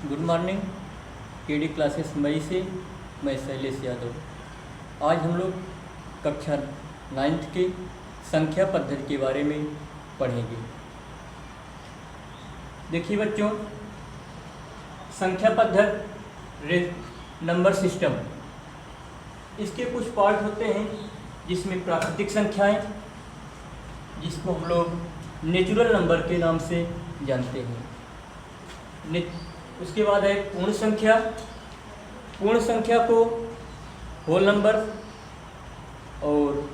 Good morning. KD classes मई से मैं शैलेश यादव। आज हम लोग कक्षा 9th के संख्या पद्धति के बारे में पढ़ेंगे। देखिए बच्चों, संख्या पद्धति नंबर सिस्टम, इसके कुछ पार्ट होते हैं जिसमें प्राकृतिक संख्याएं, जिसको हम लोग नेचुरल नंबर के नाम से जानते हैं। उसके बाद है पूर्ण संख्या। पूर्ण संख्या को होल नंबर, और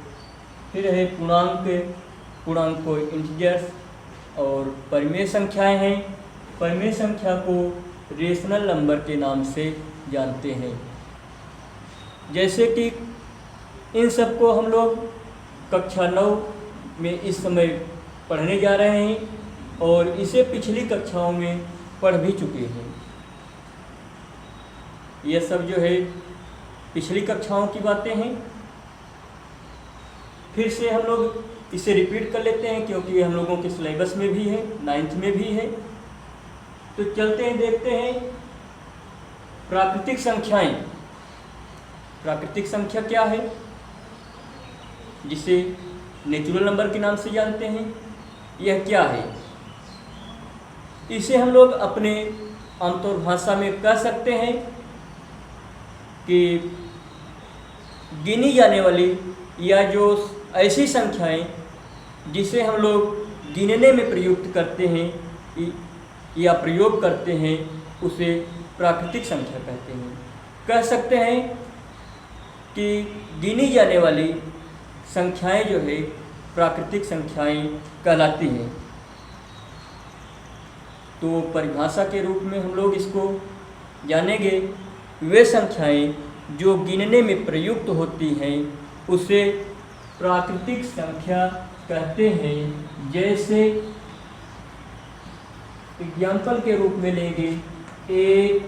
फिर है पूर्णांक, पूर्णांक को इंटीजर्स, और परिमेय संख्याएं हैं। परिमेय संख्या को रेशनल नंबर के नाम से जानते हैं। जैसे कि इन सब को हम लोग कक्षा 9 में इस समय पढ़ने जा रहे हैं, और इसे पिछली कक्षाओं में पढ़ भी चुके हैं। यह सब जो है पिछली कक्षाओं की बातें हैं। फिर से हम लोग इसे रिपीट कर लेते हैं, क्योंकि हम लोगों के सिलेबस में भी है, 9th में भी है। तो चलते हैं, देखते हैं प्राकृतिक संख्याएं। प्राकृतिक संख्या क्या है, जिसे नेचुरल नंबर के नाम से जानते हैं, यह क्या है? इसे हम लोग अपने आमतौर भाषा में कह सकते हैं कि गिनी जाने वाली, या जो ऐसी संख्याएं जिसे हम लोग गिनने में प्रयुक्त करते हैं या प्रयोग करते हैं, उसे प्राकृतिक संख्या कहते हैं। कह सकते हैं कि गिनी जाने वाली संख्याएं जो है प्राकृतिक संख्याएं कहलाती हैं। तो परिभाषा के रूप में हम लोग इसको जानेंगे, वे संख्याएं जो गिनने में प्रयुक्त होती हैं उसे प्राकृतिक संख्या कहते हैं। जैसे एग्जाम्पल के रूप में लेंगे 1,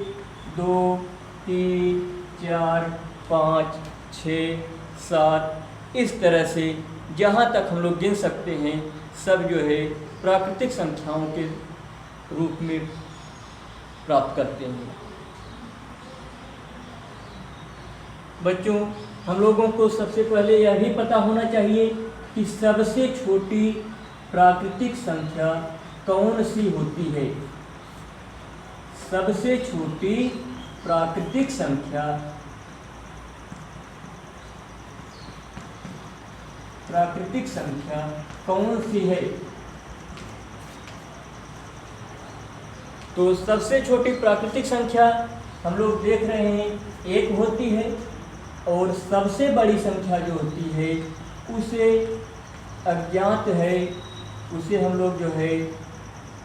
2, 3, 4, 5, 6, 7, इस तरह से जहाँ तक हम लोग गिन सकते हैं, सब जो है प्राकृतिक संख्याओं के रूप में प्राप्त करते हैं। बच्चों, हम लोगों को सबसे पहले यह भी पता होना चाहिए कि सबसे छोटी प्राकृतिक संख्या कौन सी होती है। सबसे छोटी प्राकृतिक संख्या कौन सी है? तो सबसे छोटी प्राकृतिक संख्या हम लोग देख रहे हैं 1 होती है, और सबसे बड़ी संख्या जो होती है उसे अज्ञात है, उसे हम लोग जो है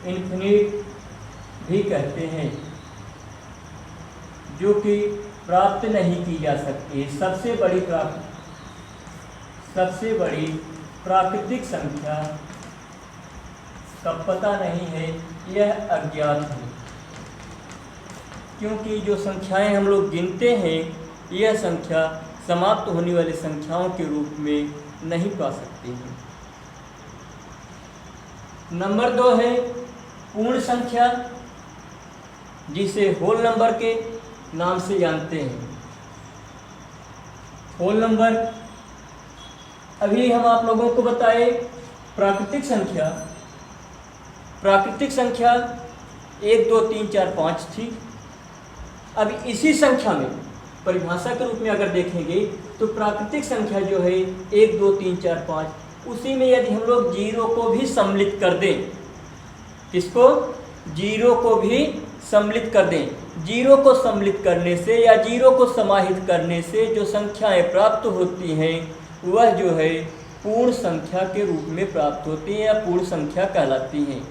इन्फिनिट भी कहते हैं, जो कि प्राप्त नहीं की जा सकती। सबसे बड़ी प्राकृतिक संख्या का पता नहीं है, यह अज्ञात है। क्योंकि जो संख्याएं हम लोग गिनते हैं, यह संख्या समाप्त होने वाली संख्याओं के रूप में नहीं पा सकते हैं। नंबर 2 है पूर्ण संख्या, जिसे होल नंबर के नाम से जानते हैं। होल नंबर अभी हम आप लोगों को बताए प्राकृतिक संख्या 1, 2, 3, 4, 5 थी। अब इसी संख्या में परिभाषा के रूप में अगर देखेंगे तो प्राकृतिक संख्या जो है 1, 2, 3, 4, 5, उसी में यदि हम लोग 0 को भी सम्मिलित कर दें, किसको? 0 को भी सम्मिलित कर दें। 0 को सम्मिलित करने से या 0 को समाहित करने से जो संख्याएं प्राप्त होती हैं, वह जो है पूर्ण संख्या के रूप में प्राप्त होती हैं या पूर्ण संख्या कहलाती हैं।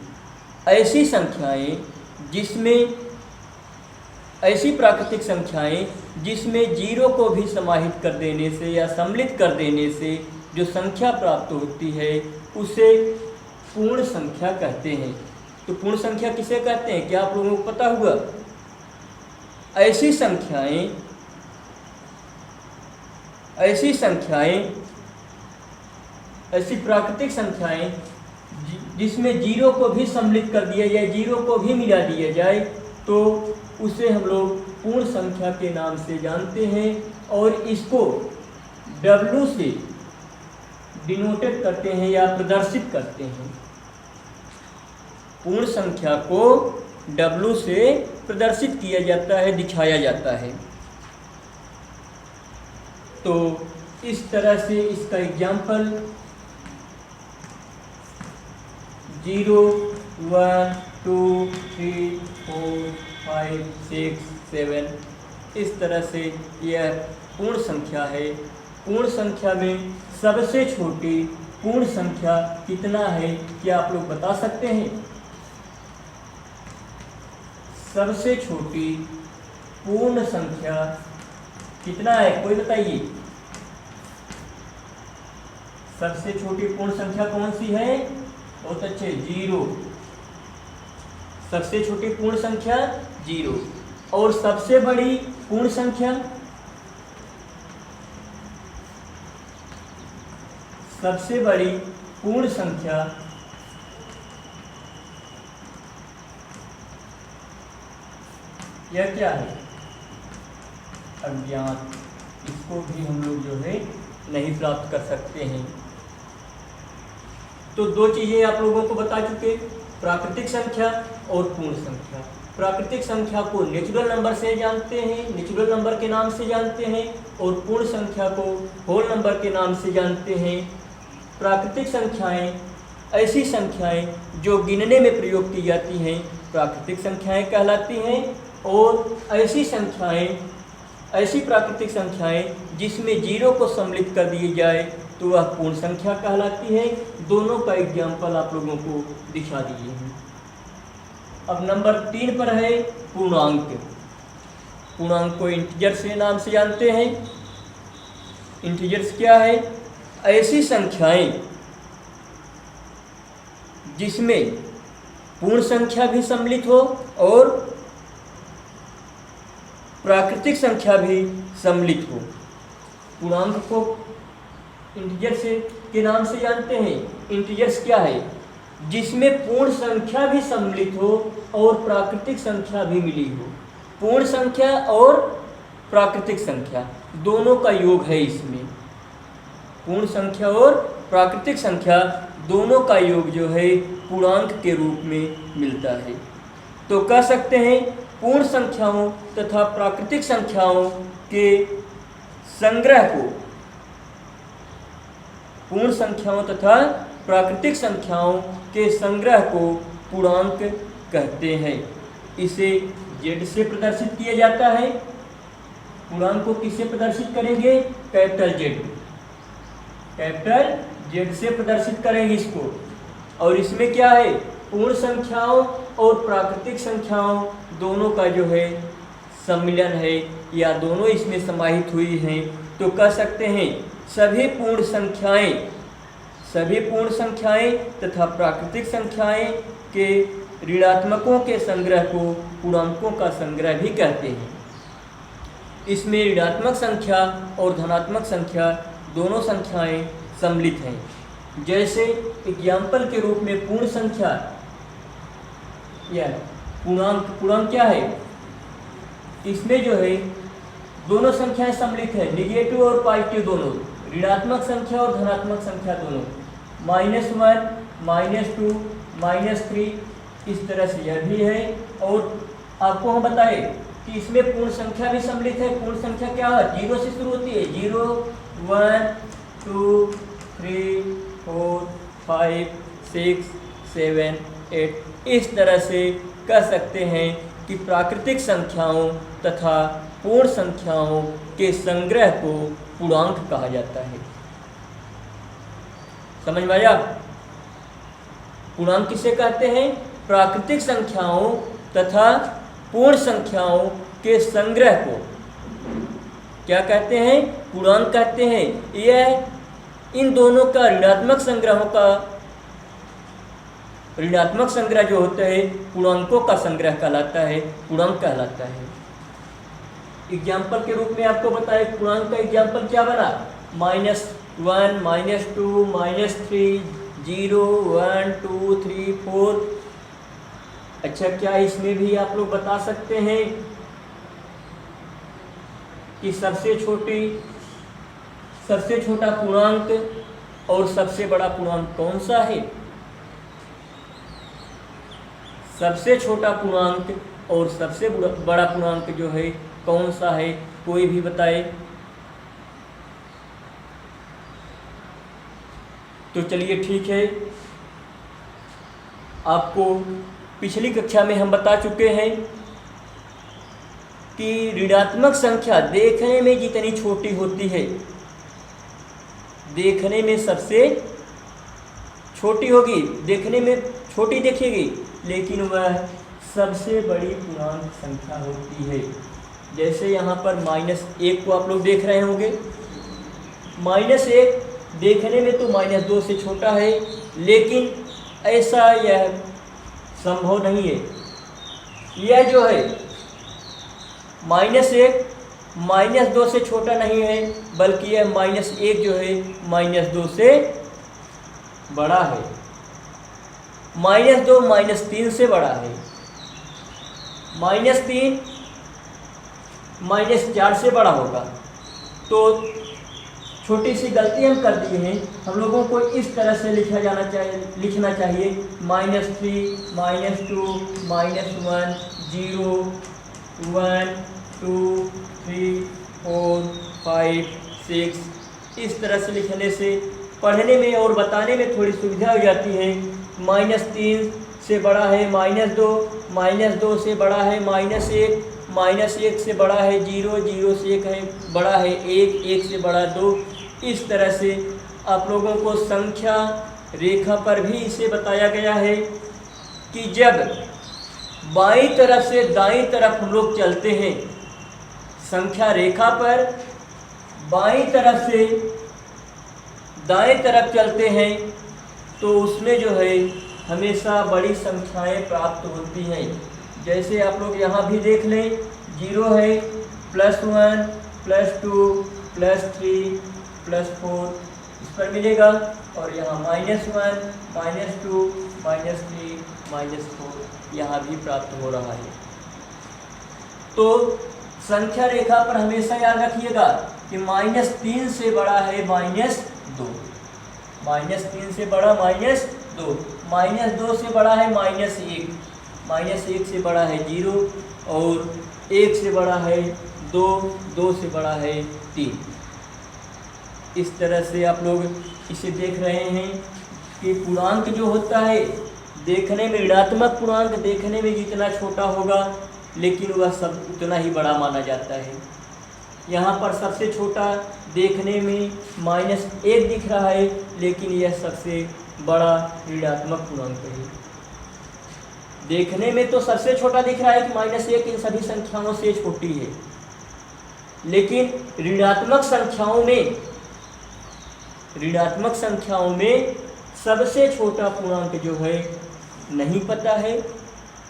ऐसी प्राकृतिक संख्याएं जिसमें 0 को भी समाहित कर देने से या सम्मिलित कर देने से जो संख्या प्राप्त होती है, उसे पूर्ण संख्या कहते हैं। तो पूर्ण संख्या किसे कहते हैं, क्या आप लोगों को पता हुआ? ऐसी प्राकृतिक संख्याएं जिसमें 0 को भी सम्मिलित कर दिया जाए, 0 को भी मिला दिया जाए, तो उसे हम लोग पूर्ण संख्या के नाम से जानते हैं और इसको W से डिनोटेड करते हैं या प्रदर्शित करते हैं। पूर्ण संख्या को W से प्रदर्शित किया जाता है, दिखाया जाता है। तो इस तरह से इसका एग्जाम्पल 0 1 2 3 4 5 6 7 इस तरह से यह पूर्ण संख्या है। पूर्ण संख्या में सबसे छोटी पूर्ण संख्या कितना है, क्या आप लोग बता सकते हैं? सबसे छोटी पूर्ण संख्या कितना है, कोई बताइए। सबसे छोटी पूर्ण संख्या कौन सी है? बहुत अच्छे, 0। सबसे छोटी पूर्ण संख्या 0। और सबसे बड़ी पूर्ण संख्या? सबसे बड़ी पूर्ण संख्या यह क्या है? अज्ञात। इसको भी हम लोग जो है नहीं प्राप्त कर सकते हैं। तो दो चीजें आप लोगों को बता चुके, प्राकृतिक संख्या और पूर्ण संख्या। प्राकृतिक संख्या को नेचुरल नंबर से जानते हैं, नेचुरल नंबर के नाम से जानते हैं, और पूर्ण संख्या को होल नंबर के नाम से जानते हैं। प्राकृतिक संख्याएं ऐसी संख्याएं जो गिनने में प्रयोग की जाती हैं प्राकृतिक संख्याएं कहलाती हैं, और ऐसी संख्याएं, ऐसी प्राकृतिक संख्याएं जिसमें 0 को सम्मिलित कर दिए जाए तो वह पूर्ण संख्या कहलाती है। दोनों का एग्जाम्पल आप लोगों को दिखा दिए हैं। अब नंबर 3 पर है पूर्णांक। पूर्णांक को इंटीजर से नाम से जानते हैं। इंटीजर्स क्या है? ऐसी संख्याएं जिसमें पूर्ण संख्या भी सम्मिलित हो और प्राकृतिक संख्या भी सम्मिलित हो। पूर्णांक को इंटीजर से के नाम से जानते हैं। इंटीजर्स क्या है? जिसमें पूर्ण संख्या भी सम्मिलित हो और प्राकृतिक संख्या भी मिली हो। पूर्ण संख्या और प्राकृतिक संख्या दोनों का योग है इसमें। पूर्ण संख्या और प्राकृतिक संख्या दोनों का योग जो है पूर्णांक के रूप में मिलता है। तो कह सकते हैं पूर्ण संख्याओं तथा प्राकृतिक संख्याओं के संग्रह को, पूर्ण संख्याओं तथा प्राकृतिक संख्याओं के संग्रह को पूर्णांक कहते हैं। इसे Z से प्रदर्शित किया जाता है। पूर्णांक को किससे प्रदर्शित करेंगे? Capital Z। कैपिटल Z से प्रदर्शित करेंगे इसको। और इसमें क्या है? पूर्ण संख्याओं और प्राकृतिक संख्याओं दोनों का जो है सम्मिलन है, या दोनों इसमें समाहित हुई हैं। तो कह सकते हैं सभी पूर्ण संख्याएं तथा प्राकृतिक संख्याएं के ऋणात्मकों के संग्रह को पूर्णांकों का संग्रह भी कहते हैं। इसमें ऋणात्मक संख्या और धनात्मक संख्या दोनों संख्याएं सम्मिलित हैं। जैसे एग्जाम्पल के रूप में पूर्ण संख्या या पूर्णांक क्या है? इसमें जो है दोनों संख्याएं सम्मिलित है, निगेटिव और पॉजिटिव दोनों, ऋणात्मक संख्या और धनात्मक संख्या दोनों, -1 -2 -3 इस तरह से यह भी है। और आपको हम बताए कि इसमें पूर्ण संख्या भी सम्मिलित है। पूर्ण संख्या क्या है? 0 से शुरू होती है। 0 1 2 3 4 5 6 7 8 इस तरह से कह सकते हैं कि प्राकृतिक संख्याओं तथा पूर्ण संख्याओं के संग्रह को पूर्णांक कहा जाता है। समझ में आया? पूर्णांक किसे कहते हैं? प्राकृतिक संख्याओं तथा पूर्ण संख्याओं के संग्रह को क्या कहते हैं? पूर्णांक कहते हैं। यह इन दोनों का ऋणात्मक संग्रह जो होता है पूर्णांकों का संग्रह कहलाता है, पूर्णांक कहलाता है। एग्जाम्पल के रूप में आपको बताए पूर्णांक का एग्जाम्पल क्या बना? -1 -2 -3 0 1 2 3 4 अच्छा, क्या इसमें भी आप लोग बता सकते हैं कि सबसे छोटा पूर्णांक और सबसे बड़ा पूर्णांक कौन सा है? सबसे छोटा पूर्णांक और सबसे बड़ा पूर्णांक जो है कौन सा है? कोई भी बताए। तो चलिए ठीक है, आपको पिछली कक्षा में हम बता चुके हैं कि ऋणात्मक संख्या देखने में जितनी छोटी होती है, देखने में सबसे छोटी होगी, देखने में छोटी दिखेगी, लेकिन वह सबसे बड़ी पूर्णांक संख्या होती है। जैसे यहाँ पर -1 को आप लोग देख रहे होंगे। -1 देखने में तो -2 से छोटा है, लेकिन ऐसा यह संभव नहीं है। यह जो है -1 -2 से छोटा नहीं है, बल्कि यह -1 जो है -2 से बड़ा है। -2 -3 से बड़ा है। -3 -4 से बड़ा होगा। तो छोटी सी गलती हम कर दिए हैं। हम लोगों को इस तरह से लिखना चाहिए -3 -2 -1 0 1 2 3 4 5 6 इस तरह से लिखने से पढ़ने में और बताने में थोड़ी सुविधा हो जाती है। -3 से बड़ा है -2, -2 से बड़ा है -1, -1 से बड़ा है 0, 0 से 1 है बड़ा है 1, 1 से बड़ा 2। इस तरह से आप लोगों को संख्या रेखा पर भी इसे बताया गया है कि जब बाईं तरफ से दाईं तरफ हम लोग चलते हैं, संख्या रेखा पर बाईं तरफ से दाएं तरफ चलते हैं, तो उसमें जो है हमेशा बड़ी संख्याएं प्राप्त होती हैं। जैसे आप लोग यहाँ भी देख लें, 0 है, +1 +2 +3 +4 इस पर मिलेगा, और यहाँ -1 -2 -3 -4 यहाँ भी प्राप्त हो रहा है। तो संख्या रेखा पर हमेशा याद रखिएगा कि -3 से बड़ा है -2, -3 से बड़ा -2, -2 से बड़ा है -1, -1 से बड़ा है 0, और 1 से बड़ा है 2, 2 से बड़ा है 3। इस तरह से आप लोग इसे देख रहे हैं कि पूर्णांक जो होता है देखने में, ऋणात्मक पूर्णांक देखने में जितना छोटा होगा, लेकिन वह सब उतना ही बड़ा माना जाता है। यहाँ पर सबसे छोटा देखने में -1 दिख रहा है, लेकिन यह सबसे बड़ा ऋणात्मक पूर्णांक है। देखने में तो सबसे छोटा दिख रहा है कि -1 इन सभी संख्याओं से छोटी है, लेकिन ऋणात्मक संख्याओं में सबसे छोटा पूर्णांक जो है नहीं पता है,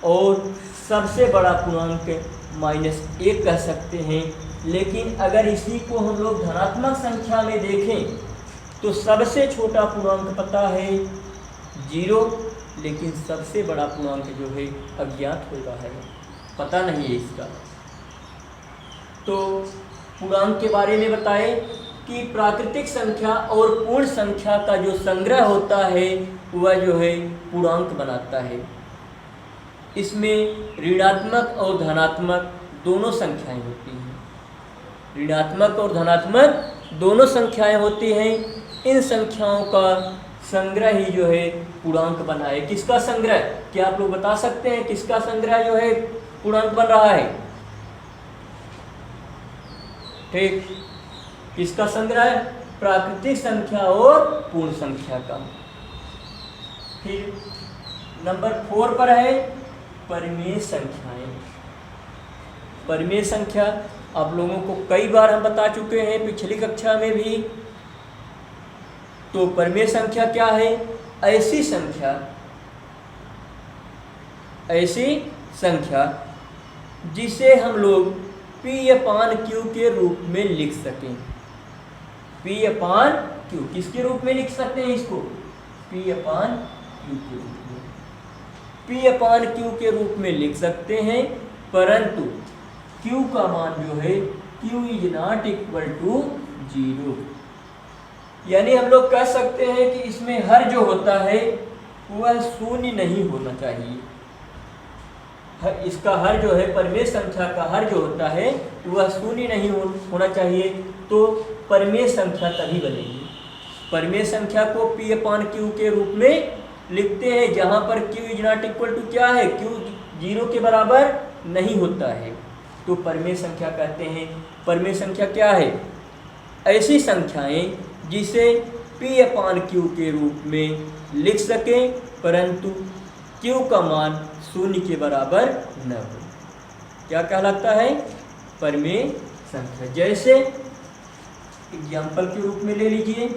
और सबसे बड़ा पूर्णांक -1 कह सकते हैं। लेकिन अगर इसी को हम लोग धनात्मक संख्या में देखें तो सबसे छोटा पूर्णांक पता है 0, लेकिन सबसे बड़ा पूर्णांक जो है अज्ञात हो रहा है, पता नहीं है इसका। तो पूर्णांक के बारे में बताएं कि प्राकृतिक संख्या और पूर्ण संख्या का जो संग्रह होता है वह जो है पूर्णांक बनाता है। इसमें ऋणात्मक और धनात्मक दोनों संख्याएं होती हैं। ऋणात्मक और धनात्मक दोनों संख्याएं होती हैं। इन संख्याओं का संग्रह ही जो है पूर्णांक बना है। किसका संग्रह, क्या आप लोग बता सकते हैं किसका संग्रह जो है पूर्णांक बन रहा है? ठीक, किसका संग्रह? प्राकृतिक संख्या और पूर्ण संख्या का। फिर नंबर 4 पर है परिमेय संख्याएं। परिमेय संख्या आप लोगों को कई बार हम बता चुके हैं, पिछली कक्षा में भी। तो परिमेय संख्या क्या है? ऐसी संख्या जिसे हम लोग P/Q के रूप में लिख सकें। P/Q किसके रूप में लिख सकते हैं इसको? P/Q के रूप में। P/Q के रूप में लिख सकते हैं, परंतु Q का मान जो है Q is not equal to 0। यानी हम लोग कह सकते हैं कि इसमें हर जो होता है वह शून्य नहीं होना चाहिए। इसका हर जो है परिमेय संख्या का हर जो होता है वह शून्य नहीं होना चाहिए, तो परिमेय संख्या तभी बनेगी। परिमेय संख्या को P/Q के रूप में लिखते हैं जहाँ पर Q is not equal to क्या है, Q 0 के बराबर नहीं होता है, तो परिमेय संख्या कहते हैं। परिमेय संख्या क्या है, ऐसी संख्याएं जिसे P/Q के रूप में लिख सकें परंतु Q का मान शून्य के बराबर न हो, क्या कहलाता है, परिमेय संख्या। जैसे एग्जाम्पल के रूप में ले लीजिए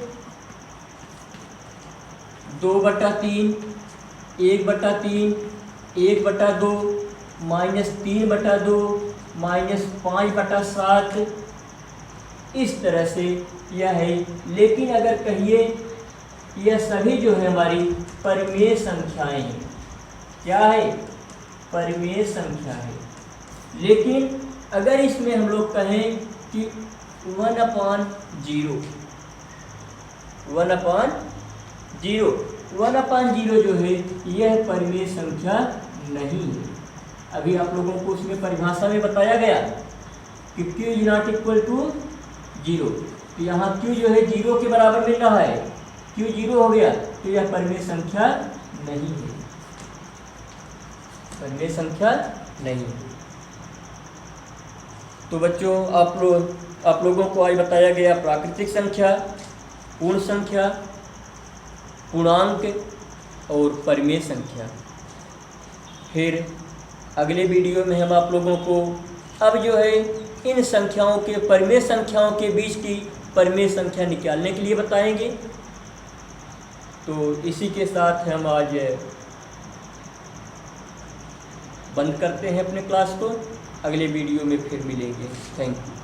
2/3, 1/3, 1/2, -3/2, -5/7, इस तरह से यह है। लेकिन अगर कहिए यह सभी जो है हमारी परिमेय संख्याएं हैं, क्या है, परिमेय संख्या है। लेकिन अगर इसमें हम लोग कहें कि 1/0, 1/0 जो है यह परिमेय संख्या नहीं है। अभी आप लोगों को उसमें परिभाषा में बताया गया कि Q is not equal to 0, तो यहाँ Q जो है 0 के बराबर मिल रहा है, Q 0 हो गया तो यह परिमेय संख्या नहीं है, परिमेय संख्या नहीं है। तो बच्चों आप लोगों को आज बताया गया प्राकृतिक संख्या, पूर्ण संख्या, पूर्णांक और परिमेय संख्या। फिर अगले वीडियो में हम आप लोगों को अब जो है इन संख्याओं के परिमेय संख्याओं के बीच की परिमेय संख्या निकालने के लिए बताएंगे। तो इसी के साथ हम आज बंद करते हैं अपने क्लास को, अगले वीडियो में फिर मिलेंगे। Thank you.